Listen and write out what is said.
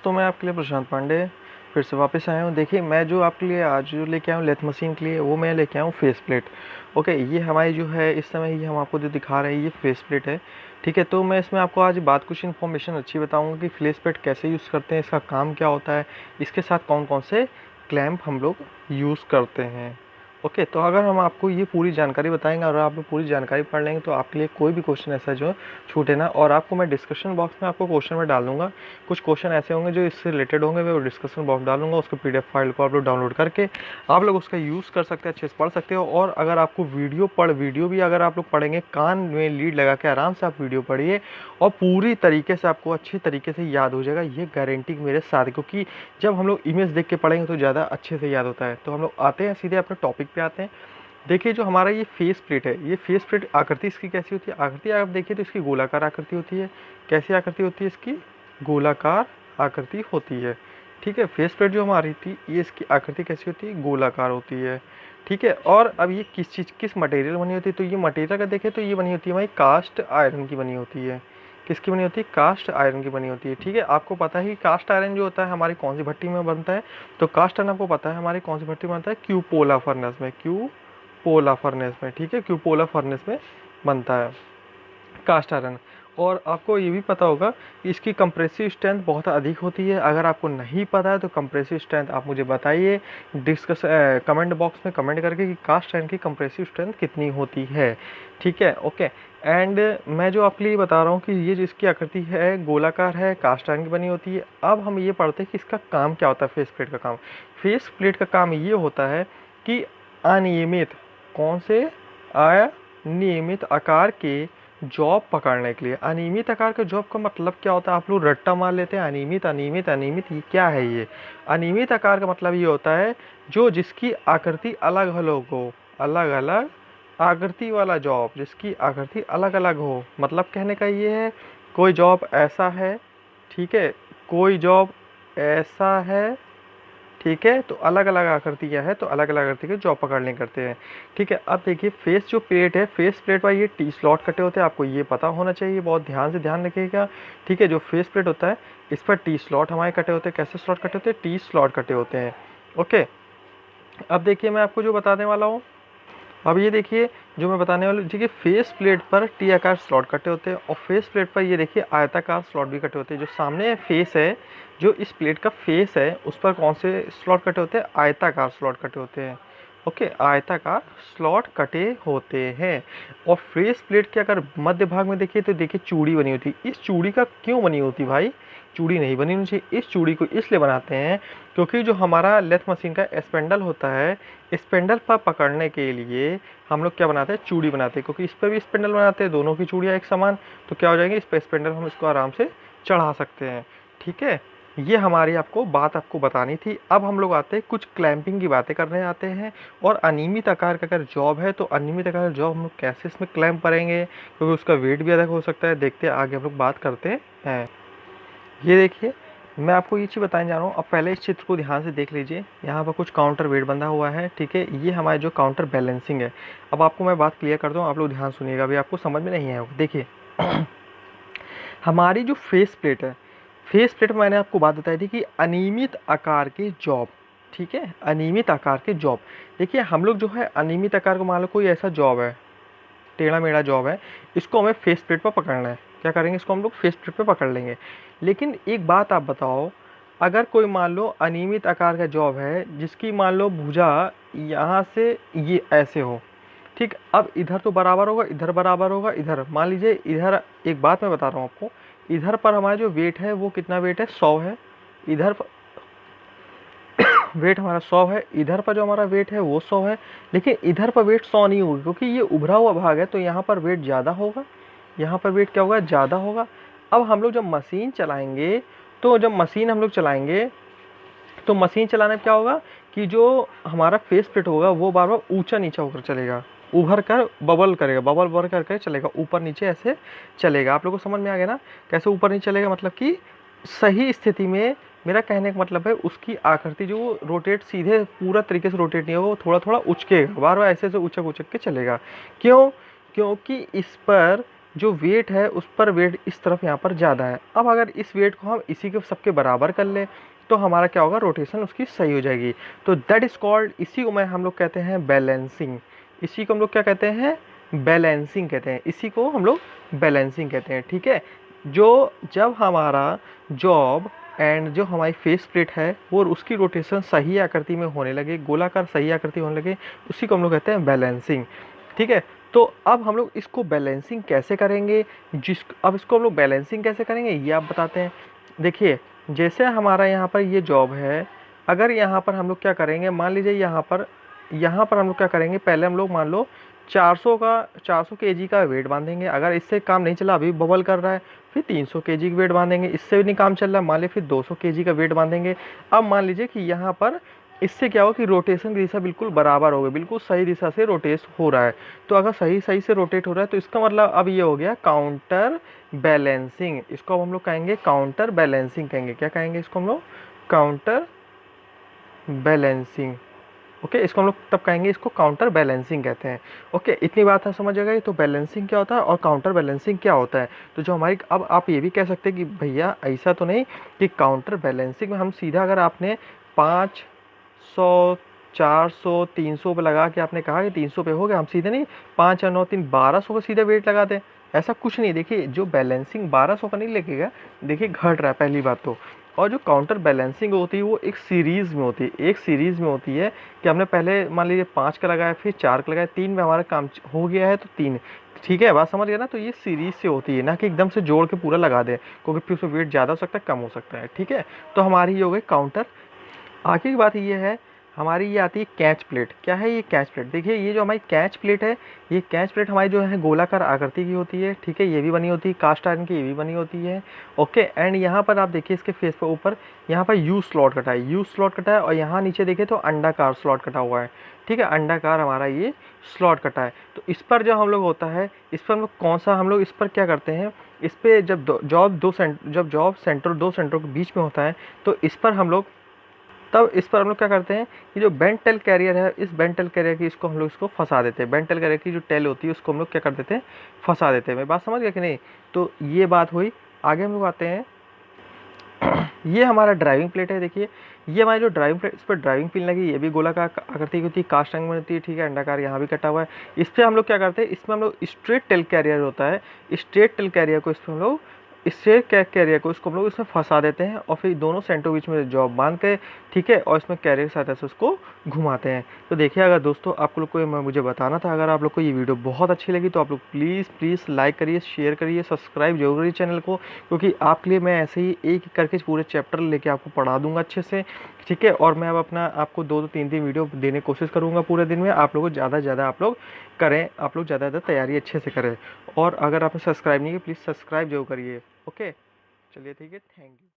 दोस्तों, मैं आपके लिए प्रशांत पांडे फिर से वापस आया हूँ। देखिए, मैं जो आपके लिए आज जो लेके आया हूँ लेथ मशीन के लिए, वो मैं लेके आया हूँ फेस प्लेट। ओके, ये हमारी जो है इस समय ये हम आपको जो दिखा रहे हैं ये फेस प्लेट है। ठीक है, तो मैं इसमें आपको आज बात कुछ इन्फॉर्मेशन अच्छी बताऊँगा कि फेस प्लेट कैसे यूज़ करते हैं, इसका काम क्या होता है, इसके साथ कौन कौन से क्लैंप हम लोग यूज़ करते हैं। ओके, तो अगर हम आपको ये पूरी जानकारी बताएंगे और आप पूरी जानकारी पढ़ लेंगे तो आपके लिए कोई भी क्वेश्चन ऐसा जो छूटे ना। और आपको मैं डिस्कशन बॉक्स में आपको क्वेश्चन में डाल दूंगा। कुछ क्वेश्चन ऐसे होंगे जो इससे रिलेटेड होंगे, मैं वो डिस्कशन बॉक्स डालूंगा। उसको पीडीएफ फाइल को आप लोग डाउनलोड करके आप लोग उसका यूज़ कर सकते हैं, अच्छे से पढ़ सकते हो। और अगर आपको वीडियो भी अगर आप लोग पढ़ेंगे, कान में लीड लगा के आराम से आप वीडियो पढ़िए और पूरी तरीके से आपको अच्छी तरीके से याद हो जाएगा, ये गारंटी मेरे साथ। क्योंकि जब हम लोग इमेज देख के पढ़ेंगे तो ज़्यादा अच्छे से याद होता है। तो हम लोग आते हैं सीधे अपने टॉपिक पे आते हैं। देखिए, जो हमारा ये फेस प्लेट है, ये फेस प्लेट आकृति इसकी कैसी होती है? आकृति आप देखिए तो इसकी गोलाकार आकृति होती है। कैसी आकृति होती है इसकी? गोलाकार आकृति होती है। ठीक है, फेस प्लेट जो हमारी थी ये इसकी आकृति कैसी होती है? गोलाकार होती है। ठीक है, और अब ये किस मटेरियल बनी होती है? तो ये मटेरियल का देखें तो ये बनी होती है हमारी कास्ट आयरन की बनी होती है। किसकी बनी होती है? कास्ट आयरन की बनी होती है। ठीक है, आपको पता है कि कास्ट आयरन जो होता है हमारी कौन सी भट्टी में बनता है? तो कास्ट आयरन आपको पता है हमारी कौन सी भट्टी में बनता है? क्यूपोला फर्नेस में। क्यूपोला फर्नेस में। ठीक है, क्यूपोला फर्नेस में बनता है कास्ट आयरन। और आपको ये भी पता होगा कि इसकी कंप्रेसिव स्ट्रेंथ बहुत अधिक होती है। अगर आपको नहीं पता है तो कंप्रेसिव स्ट्रेंथ आप मुझे बताइए कमेंट बॉक्स में कमेंट करके कि कास्ट आयरन की कंप्रेसिव स्ट्रेंथ कितनी होती है। ठीक है, ओके। एंड मैं जो आपके लिए बता रहा हूँ कि ये जिसकी आकृति है गोलाकार है, कास्ट आयरन की बनी होती है। अब हम ये पढ़ते हैं कि इसका काम क्या होता है। फेस प्लेट का काम, फेस प्लेट का काम ये होता है कि अनियमित कौन से अनियमित आकार के जॉब पकड़ने के लिए। अनियमित आकार के जॉब का मतलब क्या होता है? आप लोग रट्टा मार लेते हैं अनियमित अनियमित अनियमित, ये क्या है? ये अनियमित आकार का मतलब ये होता है जो जिसकी आकृति अलग अलग हो, अलग अलग आकृति वाला जॉब, जिसकी आकृति अलग अलग हो। मतलब कहने का ये है कोई जॉब ऐसा है, ठीक है, कोई जॉब ऐसा है, ठीक है, तो अलग अलग आकृति क्या है? तो अलग अलग आकृति के जॉब पकड़ने करते हैं। ठीक है, अब देखिए फेस जो प्लेट है, फेस प्लेट पर ये टी स्लॉट कटे होते हैं, आपको ये पता होना चाहिए, बहुत ध्यान से ध्यान रखिएगा। ठीक है, जो फेस प्लेट होता है इस पर टी स्लॉट हमारे कटे होते हैं। कैसे स्लॉट कटे होते हैं? टी स्लॉट कटे होते हैं। ओके, अब देखिए मैं आपको जो बताने वाला हूँ, अब ये देखिए जो मैं बताने वाला हूँ, देखिए फेस प्लेट पर टी आकार स्लॉट कटे होते हैं और फेस प्लेट पर ये देखिए आयताकार स्लॉट भी कटे होते हैं। जो सामने फेस है, जो इस प्लेट का फेस है, उस पर कौन से स्लॉट कटे होते हैं? आयताकार स्लॉट कटे होते हैं। ओके, आयताकार स्लॉट कटे होते हैं। और फेस प्लेट के अगर मध्य भाग में देखिए तो देखिए चूड़ी बनी होती है। इस चूड़ी का क्यों बनी होती भाई? चूड़ी नहीं बनी होनी चाहिए। इस चूड़ी को इसलिए बनाते हैं क्योंकि जो हमारा लेथ मशीन का स्पेंडल होता है, स्पेंडल पर पकड़ने के लिए हम लोग क्या बनाते हैं? चूड़ी बनाते हैं। क्योंकि इस पर भी स्पेंडल बनाते हैं, दोनों की चूड़ियाँ एक समान, तो क्या हो जाएंगे? इस पर स्पेंडल हम इसको आराम से चढ़ा सकते हैं। ठीक है, ये हमारी आपको बतानी थी। अब हम लोग आते हैं कुछ क्लैंपिंग की बातें करने आते हैं। और अनियमित आकार का अगर जॉब है तो अनियमित आकार का जॉब हम लोग कैसे इसमें क्लैंप करेंगे, क्योंकि उसका वेट भी अलग हो सकता है। देखते हैं आगे हम लोग बात करते हैं। ये देखिए मैं आपको ये चीज़ बताने जा रहा हूँ। अब पहले इस चित्र को ध्यान से देख लीजिए, यहाँ पर कुछ काउंटर वेट बंधा हुआ है। ठीक है, ये हमारे जो काउंटर बैलेंसिंग है। अब आपको मैं बात क्लियर करता हूँ, आप लोग ध्यान सुनिएगा, अभी आपको समझ में नहीं आएगा। देखिए हमारी जो फेस प्लेट है, फेस प्लेट मैंने आपको बात बताई थी कि अनियमित आकार के जॉब। ठीक है, अनियमित आकार के जॉब। देखिए हम लोग जो है अनियमित आकार को, मान लो कोई ऐसा जॉब है, टेढ़ा मेढ़ा जॉब है, इसको हमें फेस प्लेट पर पकड़ना है। क्या करेंगे? इसको हम लोग फेस प्लेट पर पकड़ लेंगे। लेकिन एक बात आप बताओ, अगर कोई मान लो अनियमित आकार का जॉब है जिसकी मान लो भुजा यहाँ से ये ऐसे हो, ठीक, अब इधर तो बराबर होगा, इधर बराबर होगा, इधर मान लीजिए इधर, एक बात मैं बता रहा हूँ आपको, इधर पर हमारा जो वेट है वो कितना वेट है? 100 है। इधर पर वेट हमारा 100 है, इधर पर जो हमारा वेट है वो 100 है। लेकिन इधर पर वेट 100 नहीं होगा क्योंकि ये उभरा हुआ भाग है, तो यहाँ पर वेट ज़्यादा होगा, यहाँ पर वेट क्या होगा? ज़्यादा होगा। अब हम लोग जब मशीन चलाएंगे, तो जब मशीन हम लोग चलाएंगे तो मशीन चलाने में क्या होगा कि जो हमारा फेस प्लेट होगा वो बार बार ऊंचा नीचा होकर चलेगा, उभर कर बबल करेगा, बबल बर करके चलेगा, ऊपर नीचे ऐसे चलेगा। आप लोगों को समझ में आ गया ना कैसे ऊपर नीचे चलेगा? मतलब कि सही स्थिति में, मेरा कहने का मतलब है उसकी आकृति जो रोटेट सीधे पूरा तरीके से रोटेट नहीं होगा, वो थोड़ा थोड़ा उचकेगा, बार बार ऐसे ऐसे उचक उचक के चलेगा। क्यों? क्योंकि इस पर जो वेट है उस पर वेट इस तरफ यहाँ पर ज़्यादा है। अब अगर इस वेट को हम इसी के सबके बराबर कर लें तो हमारा क्या होगा, रोटेशन उसकी सही हो जाएगी। तो दैट इज़ कॉल्ड, इसी को मैं हम लोग कहते हैं बैलेंसिंग। इसी को हम लोग क्या कहते हैं, बैलेंसिंग कहते हैं। इसी को हम लोग बैलेंसिंग कहते हैं, ठीक है। जो जब हमारा जॉब एंड जो हमारी फेस प्लेट है वो उसकी रोटेशन सही आकृति में होने लगे, गोलाकार सही आकृति होने लगे, उसी को हम लोग कहते हैं बैलेंसिंग, ठीक है। तो अब हम लोग इसको बैलेंसिंग कैसे करेंगे, अब इसको हम लोग बैलेंसिंग कैसे करेंगे ये आप बताते हैं। देखिए, जैसे हमारा यहाँ पर ये जॉब है, अगर यहाँ पर हम लोग क्या करेंगे, मान लीजिए यहाँ पर हम लोग क्या करेंगे, पहले हम लोग मान लो 400 केजी का वेट बांधेंगे। अगर इससे काम नहीं चला, अभी बबल कर रहा है, फिर 300 केजी का वेट बांधेंगे। इससे भी नहीं काम चल रहा, मान लीजिए फिर 200 केजी का वेट बांधेंगे। अब मान लीजिए कि यहाँ पर इससे क्या हो कि रोटेशन की दिशा बिल्कुल बराबर हो गई, बिल्कुल सही दिशा से रोटेट हो रहा है। तो अगर सही सही से रोटेट हो रहा है तो इसका मतलब अब ये हो गया काउंटर बैलेंसिंग। इसको अब हम लोग कहेंगे काउंटर बैलेंसिंग कहेंगे। क्या कहेंगे इसको हम लोग, काउंटर बैलेंसिंग। ओके, इसको हम लोग तब कहेंगे, इसको काउंटर बैलेंसिंग कहते हैं। ओके, इतनी बात है, समझ आ गई। तो बैलेंसिंग क्या होता है और काउंटर बैलेंसिंग क्या होता है। तो जो हमारी, अब आप ये भी कह सकते हैं कि भैया ऐसा तो नहीं कि काउंटर बैलेंसिंग में हम सीधा, अगर आपने 500 400 300 पे लगा के आपने कहा कि 300 पे हो गया, हम सीधे नहीं 5 या 9 3 1200 का सीधे वेट लगा दें, ऐसा कुछ नहीं। देखिए, जो बैलेंसिंग 1200 का नहीं लगेगा, देखिए घट रहा है पहली बात तो। और जो काउंटर बैलेंसिंग होती है वो एक सीरीज़ में होती है, एक सीरीज़ में होती है कि हमने पहले मान लीजिए 5 का लगाया, फिर 4 का लगाया, 3 में हमारा काम हो गया है तो 3, ठीक है, बात समझ गया ना। तो ये सीरीज से होती है, ना कि एकदम से जोड़ के पूरा लगा दे, क्योंकि फिर उसमें वेट ज़्यादा हो सकता है, कम हो सकता है, ठीक है। तो हमारी ये हो गई काउंटर। आगे की बात ये है, हमारी ये आती है कैच प्लेट। क्या है ये कैच प्लेट, देखिए ये जो हमारी कैच प्लेट है, ये कैच प्लेट हमारी जो है गोलाकार आकृति की होती है, ठीक है। ये भी बनी होती है कास्ट आयरन की, ये भी बनी होती है, ओके। एंड यहाँ पर आप देखिए इसके फेस पर ऊपर यहाँ पर यू स्लॉट कटा है, यू स्लॉट कटा है, और यहाँ नीचे देखिए तो अंडाकार स्लॉट कटा हुआ है, ठीक है। अंडाकार हमारा ये स्लॉट कटा है। तो इस पर जो हम लोग होता है, इस पर हम लोग कौन सा, हम लोग इस पर क्या करते हैं, इस पर जब जॉब सेंटर दो सेंटरों के बीच में होता है, तो इस पर हम लोग, तब इस पर हम लोग क्या करते हैं, ये जो बेंट टेल कैरियर है, इस बेंट टेल कैरियर की इसको हम लोग इसको फंसा देते हैं। बेंट टेल कैरियर की जो टेल होती है उसको हम लोग क्या कर देते हैं, फंसा देते हैं। मैं बात समझ गया कि नहीं। तो ये बात हुई। आगे हम लोग आते हैं, ये हमारा ड्राइविंग प्लेट है। देखिए, ये हमारी जो ड्राइविंग प्लेट, इस पर ड्राइविंग पिन लगी, ये भी गोलाकार आकृति की होती है, कास्ट रंग में होती है, ठीक है। अंडाकार यहाँ भी कटा हुआ है। इस पर हम लोग क्या करते हैं, इसमें हम लोग स्ट्रेट टेल कैरियर होता है, स्ट्रेट टेल कैरियर को इस पर हम लोग, इससे कैरियर को इसको हम लोग इसमें फंसा देते हैं, और फिर दोनों सेंटरों बीच में जॉब बांध के, ठीक है, और इसमें कैरियर के साथ ऐसे उसको घुमाते हैं। तो देखिए, अगर दोस्तों आप लोग को मुझे बताना था, अगर आप लोग को ये वीडियो बहुत अच्छी लगी तो आप लोग प्लीज़ लाइक करिए, शेयर करिए, सब्सक्राइब जरूर करिए चैनल को, क्योंकि आपके लिए मैं ऐसे ही एक एक करके पूरे चैप्टर लेके आपको पढ़ा दूंगा अच्छे से, ठीक है। और मैं अब अपना आपको 2 3 वीडियो देने की कोशिश करूँगा पूरे दिन में। आप लोगों को ज़्यादा से ज़्यादा आप लोग करें, आप लोग ज़्यादा तैयारी अच्छे से करें। और अगर आपने सब्सक्राइब नहीं किया, प्लीज़ सब्सक्राइब जरूर करिए, ओके। चलिए, ठीक है, थैंक यू।